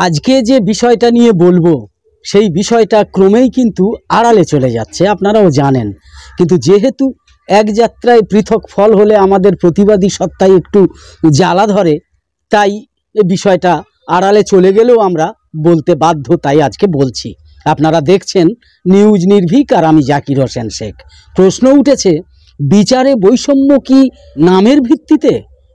আজকে যে বিষয়টা নিয়ে বলবো সেই বিষয়টা ক্রমেই কিন্তু আড়ালে চলে যাচ্ছে, আপনারাও জানেন। কিন্তু যেহেতু এক যাত্রায় পৃথক ফল হলে আমাদের প্রতিবাদী সত্তায় একটু জ্বালা ধরে, তাই এই বিষয়টা আড়ালে চলে গেলেও আমরা বলতে বাধ্য, তাই আজকে বলছি। আপনারা দেখছেন নিউজ নির্ভীক আর আমি জাকির হোসেন শেখ। প্রশ্ন উঠেছে, বিচারে বৈষম্য কি নামের ভিত্তিতে,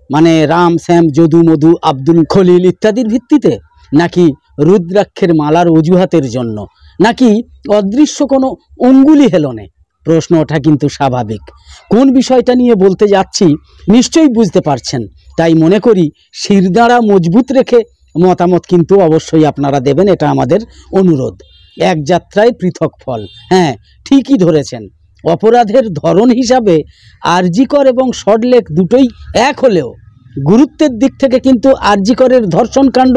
মানে রাম, শ্যাম, যদু, মধু, আব্দুল, খলিল ইত্যাদির ভিত্তিতে, নাকি রুদ্রাক্ষের মালার অজুহাতের জন্য, নাকি অদৃশ্য কোনো অঙ্গুলি হেলনে? প্রশ্ন ওঠা কিন্তু স্বাভাবিক। কোন বিষয়টা নিয়ে বলতে যাচ্ছি নিশ্চয়ই বুঝতে পারছেন। তাই মনে করি শিরদাঁড়া মজবুত রেখে মতামত কিন্তু অবশ্যই আপনারা দেবেন, এটা আমাদের অনুরোধ। এক যাত্রায় পৃথক ফল, হ্যাঁ ঠিকই ধরেছেন। অপরাধের ধরন হিসাবে আরজিকর এবং সল্টলেক দুটোই এক হলেও গুরুত্বের দিক থেকে কিন্তু আরজিকরের ধর্ষণকাণ্ড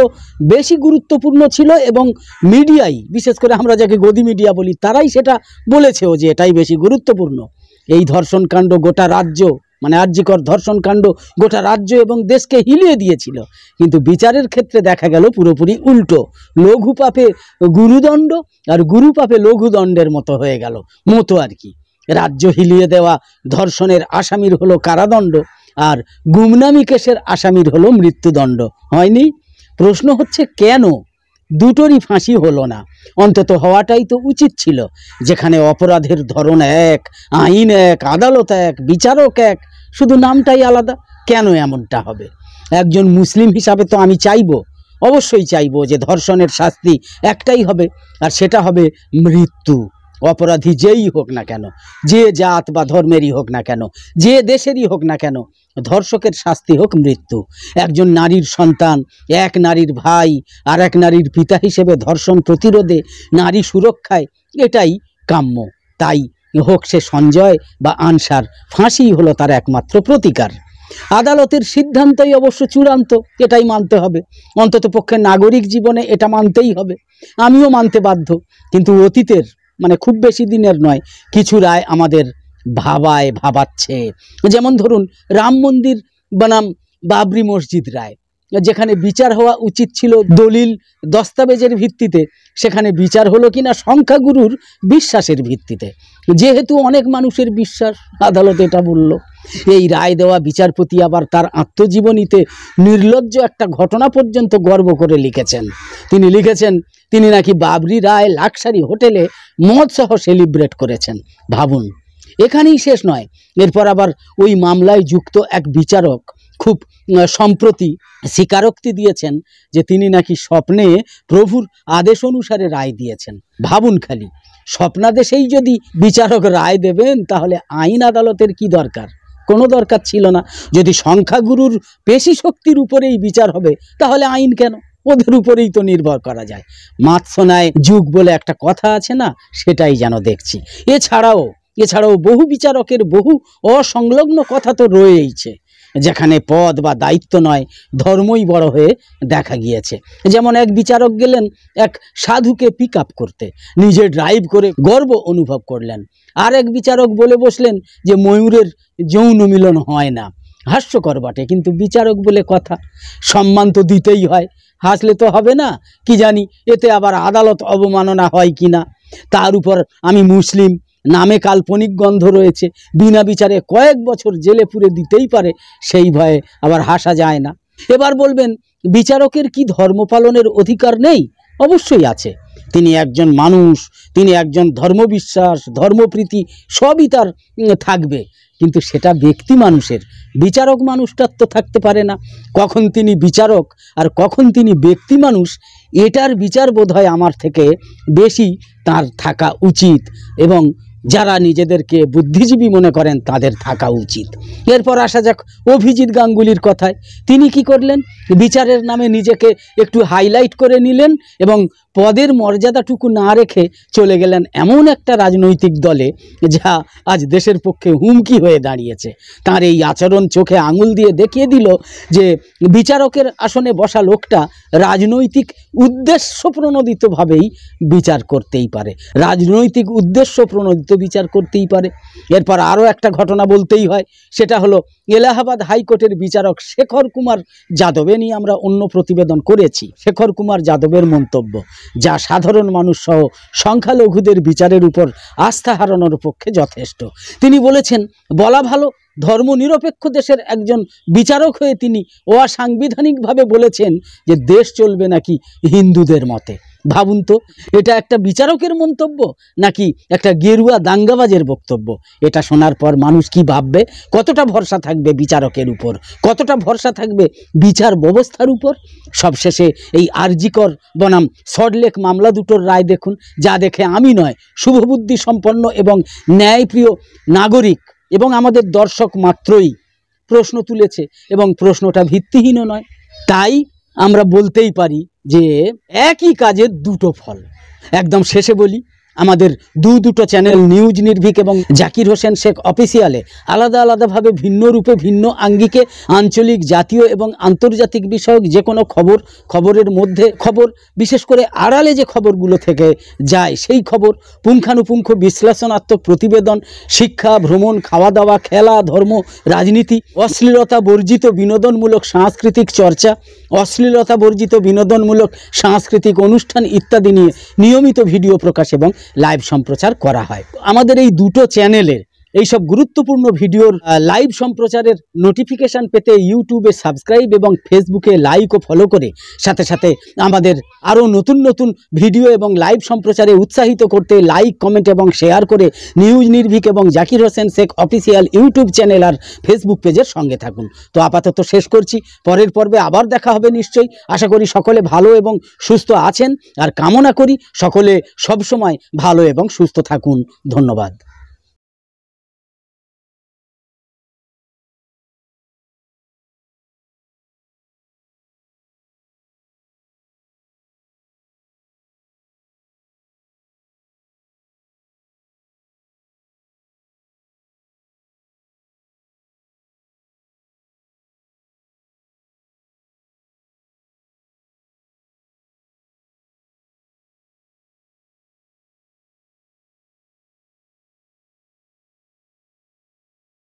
বেশি গুরুত্বপূর্ণ ছিল, এবং মিডিয়াই, বিশেষ করে আমরা যাকে গদি মিডিয়া বলি, তারাই সেটা বলেছেও যে এটাই বেশি গুরুত্বপূর্ণ। এই ধর্ষণকাণ্ড গোটা রাজ্য, মানে আরজিকর ধর্ষণকাণ্ড গোটা রাজ্য এবং দেশকে হিলিয়ে দিয়েছিল। কিন্তু বিচারের ক্ষেত্রে দেখা গেল পুরোপুরি উল্টো। লঘু পাপে গুরুদণ্ড আর গুরু পাপে লঘুদণ্ডের মতো হয়ে গেল, আর কি। রাজ্য হিলিয়ে দেওয়া ধর্ষণের আসামির হলো কারাদণ্ড, আর গুমনামি কেসের আসামির হলো মৃত্যুদণ্ড। হয়নি? প্রশ্ন হচ্ছে কেন দুটোরই ফাঁসি হলো না? অন্তত হওয়াটাই তো উচিত ছিল। যেখানে অপরাধের ধরন এক, আইন এক, আদালত এক, বিচারক এক, শুধু নামটাই আলাদা, কেন এমনটা হবে? একজন মুসলিম হিসাবে তো আমি চাইবো, অবশ্যই চাইবো যে ধর্ষণের শাস্তি একটাই হবে, আর সেটা হবে মৃত্যু। অপরাধী যেই হোক না কেন, যে জাত বা ধর্মেরই হোক না কেন, যে দেশেরই হোক না কেন, ধর্ষকের শাস্তি হোক মৃত্যু। একজন নারীর সন্তান, এক নারীর ভাই আর এক নারীর পিতা হিসেবে ধর্ষণ প্রতিরোধে, নারী সুরক্ষায় এটাই কাম্য। তাই হোক সে সঞ্জয় বা আনসার, ফাঁসি হলো তার একমাত্র প্রতিকার। আদালতের সিদ্ধান্তই অবশ্য চূড়ান্ত, এটাই মানতে হবে। অন্তত পক্ষে নাগরিক জীবনে এটা মানতেই হবে, আমিও মানতে বাধ্য। কিন্তু অতীতের, মানে খুব বেশি দিনের নয়, কিছু রায় আমাদের ভাবাচ্ছে। যেমন ধরুন রাম মন্দির বনাম বাবরি মসজিদ রায়, যেখানে বিচার হওয়া উচিত ছিল দলিল দস্তাবেজের ভিত্তিতে, সেখানে বিচার হলো কিনা সংখ্যাগুরুর বিশ্বাসের ভিত্তিতে। যেহেতু অনেক মানুষের বিশ্বাস, আদালত এটা বলল। এই রায় দেওয়া বিচারপতি আবার তার আত্মজীবনীতে নির্লজ্জ একটা ঘটনা পর্যন্ত গর্ব করে লিখেছেন। তিনি লিখেছেন তিনি নাকি বাবরি রায় লাক্সারি হোটেলে মদ সহ সেলিব্রেট করেছেন। ভাবুন, এখানেই শেষ নয়। এরপর আবার ওই মামলায় যুক্ত এক বিচারক খুব সম্প্রতি স্বীকারোক্তি দিয়েছেন যে তিনি নাকি স্বপ্নে প্রভুর আদেশ অনুসারে রায় দিয়েছেন। ভাবুন খালি, স্বপ্নাদেশেই যদি বিচারক রায় দেবেন, তাহলে আইন আদালতের কি দরকার? কোনো দরকার ছিল না। যদি সংখ্যাগুরুর পেশি শক্তির উপরেই বিচার হবে, তাহলে আইন কেন? ওদের উপরেই তো নির্ভর করা যায়। মাৎসনায় যুগ বলে একটা কথা আছে না, সেটাই যেন দেখছি। এছাড়াও বহু বিচারকের বহু অসংলগ্ন কথা তো রয়েইছে, যেখানে পদ বা দায়িত্ব নয়, ধর্মই বড় হয়ে দেখা গিয়েছে। যেমন এক বিচারক গেলেন এক সাধুকে পিক আপ করতে, নিজে ড্রাইভ করে গর্ব অনুভব করলেন। আর এক বিচারক বলে বসলেন যে ময়ূরের যৌন মিলন হয় না। হাস্যকর বটে, কিন্তু বিচারক বলে কথা, সম্মান তো দিতেই হয়, হাসলে তো হবে না। কি জানি এতে আবার আদালত অবমাননা হয় কি না। তার উপর আমি মুসলিম, নামে কাল্পনিক গন্ধ রয়েছে, বিনা বিচারে কয়েক বছর জেলে পুরে দিতেই পারে, সেই ভয়ে আবার হাসা যায় না। এবার বলবেন, বিচারকের কি ধর্ম পালনের অধিকার নেই? অবশ্যই আছে। তিনি একজন মানুষ, তিনি একজন ধর্মবিশ্বাস, ধর্মপ্রীতি সবই তার থাকবে, কিন্তু সেটা ব্যক্তি মানুষের। বিচারক মানুষটার তো থাকতে পারে না। কখন তিনি বিচারক আর কখন তিনি ব্যক্তি মানুষ, এটার বিচার বোধহয় আমার থেকে বেশি তার থাকা উচিত, এবং যারা নিজেদেরকে বুদ্ধিজীবী মনে করেন তাদের থাকা উচিত। এরপর আসা যাক অভিজিৎ গাঙ্গুলির কথায়। তিনি কি করলেন? বিচারের নামে নিজেকে একটু হাইলাইট করে নিলেন এবং পদের মর্যাদাটুকু না রেখে চলে গেলেন এমন একটা রাজনৈতিক দলে যা আজ দেশের পক্ষে হুমকি হয়ে দাঁড়িয়েছে। তার এই আচরণ চোখে আঙুল দিয়ে দেখিয়ে দিল যে বিচারকের আসনে বসা লোকটা রাজনৈতিক উদ্দেশ্য প্রণোদিতভাবেই বিচার করতেই পারে, রাজনৈতিক উদ্দেশ্য প্রণোদিত বিচার করতেই পারে। এরপর আরও একটা ঘটনা বলতেই হয়, সেটা হলো এলাহাবাদ হাইকোর্টের বিচারক শেখর কুমার যাদবে নিয়ে আমরা অন্য প্রতিবেদন করেছি। শেখর কুমার যাদবের মন্তব্য, যা সাধারণ মানুষ সহ সংখ্যালঘুদের বিচারের উপর আস্থা হারানোর পক্ষে যথেষ্ট। তিনি বলেছেন, বলা ভালো ধর্মনিরপেক্ষ দেশের একজন বিচারক হয়ে তিনি অসাংবিধানিকভাবে বলেছেন যে দেশ চলবে নাকি হিন্দুদের মতে। ভাবুন তো, এটা একটা বিচারকের মন্তব্য নাকি একটা গেরুয়া দাঙ্গাবাজের বক্তব্য? এটা শোনার পর মানুষ কি ভাববে? কতটা ভরসা থাকবে বিচারকের উপর, কতটা ভরসা থাকবে বিচার ব্যবস্থার উপর? সবশেষে এই আরজিকর বনাম সল্টলেক মামলা দুটোর রায় দেখুন, যা দেখে আমি নয়, শুভবুদ্ধি সম্পন্ন এবং ন্যায়প্রিয় নাগরিক এবং আমাদের দর্শক মাত্রই প্রশ্ন তুলেছে, এবং প্রশ্নটা ভিত্তিহীনও নয়। তাই আমরা বলতেই পারি যে একই কাজের দুটো ফল। একদম শেষে বলি, আমাদের দুটো চ্যানেল নিউজ নির্ভীক এবং জাকির হোসেন শেখ অফিসিয়ালে আলাদা আলাদাভাবে ভিন্ন রূপে ভিন্ন আঙ্গিকে আঞ্চলিক, জাতীয় এবং আন্তর্জাতিক বিষয়ক যে কোনো খবরের মধ্যে খবর, বিশেষ করে আড়ালে যে খবরগুলো থেকে যায় সেই খবর, পুঙ্খানুপুঙ্খ বিশ্লেষণাত্মক প্রতিবেদন, শিক্ষা, ভ্রমণ, খাওয়া দাওয়া, খেলা, ধর্ম, রাজনীতি, অশ্লীলতা বর্জিত বিনোদনমূলক সাংস্কৃতিক চর্চা, অশ্লীলতা বর্জিত বিনোদনমূলক সাংস্কৃতিক অনুষ্ঠান ইত্যাদি নিয়ে নিয়মিত ভিডিও প্রকাশ এবং লাইভ সম্প্রচার করা হয়। আমাদের এই দুটো চ্যানেলের এইসব গুরুত্বপূর্ণ ভিডিওর লাইভ সম্প্রচারের নোটিফিকেশান পেতে ইউটিউবে সাবস্ক্রাইব এবং ফেসবুকে লাইক ও ফলো করে সাথে সাথে আমাদের আরও নতুন নতুন ভিডিও এবং লাইভ সম্প্রচারে উৎসাহিত করতে লাইক, কমেন্ট এবং শেয়ার করে নিউজ নির্ভীক এবং Zakir Hossain Sheikh official YouTube channel আর ফেসবুক পেজের সঙ্গে থাকুন। তো আপাতত শেষ করছি, পরের পর্বে আবার দেখা হবে নিশ্চয়ই। আশা করি সকলে ভালো এবং সুস্থ আছেন, আর কামনা করি সকলে সবসময় ভালো এবং সুস্থ থাকুন। ধন্যবাদ।